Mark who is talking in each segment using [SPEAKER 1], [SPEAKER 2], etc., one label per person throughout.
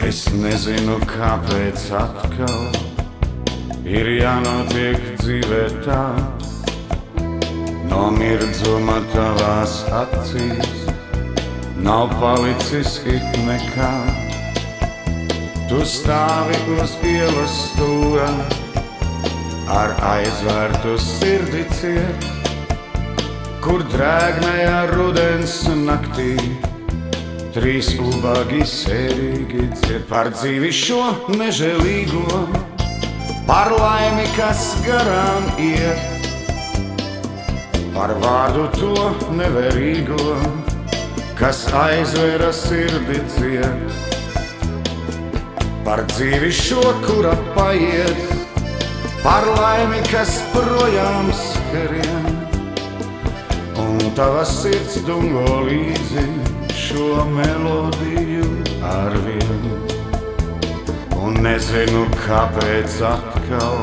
[SPEAKER 1] Es nezinu, kāpēc atkal ir jānotiek dzīvē tā. No mirdzuma tavās acīs nav palicis it nekā. Tu stāvi uz ielas stūra, ar aizvērtu sirdi ciet, kur drēgnajā rudens naktī trīs ubagi sērīgi dzied par dzīvi šo nežēlīgo, par laimi, kas garām iet, par vārdu to neverīgo, kas aizvēra sirdi ciet, par dzīvi šo, kura paiet, par laimi, kas projām skarien, un tava sirds dungo līdzi šo melodiju arvien. Un nezinu, kāpēc atkal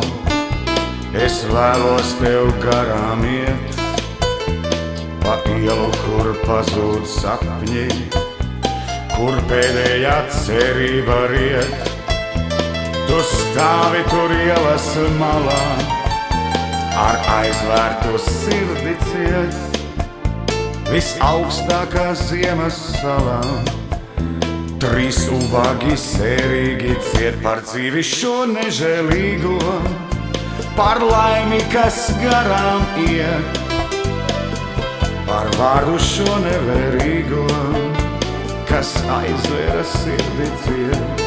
[SPEAKER 1] es vēlos tev garām iet, pa ielu, kur pazūd sapņi, kur pēdējā cerība riet. Tu stāvi tur ielas malā, ar aizvērtu sirdi ciet, visaugstākā ziemas salā. Trīs ubagi sērīgi ciet par dzīvi šo nežēlīgo, par laimi, kas garām iet, par vārdu šo neverīgo, kas aizvēra sirdi ciet,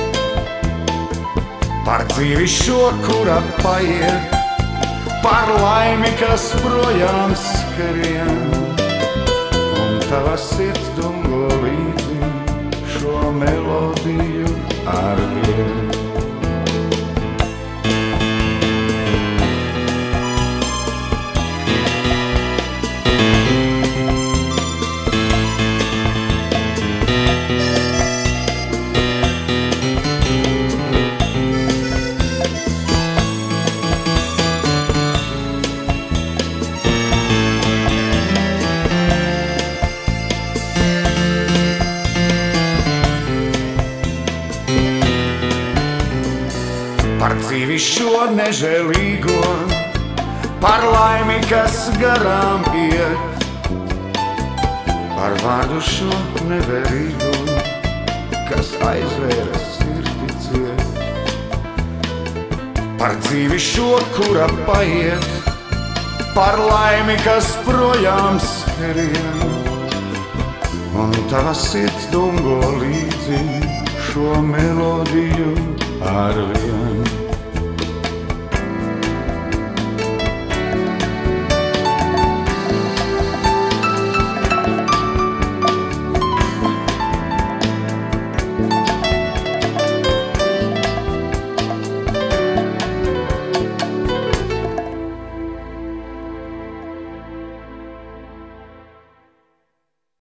[SPEAKER 1] par dzīvi šo, kura paiet, par laimi, kas projām skrien, un tava sirds dungo līdzi šo melodiju arvien. Par dzīvi šo nežēlīgo, par laimi, kas garām iet, par vārdu šo neverīgo, kas aizvēra sirdi ciet, par dzīvi šo, kura paiet, par laimi, kas projām skrien, un tava sirds dungo līdzi šo melodiju arvien.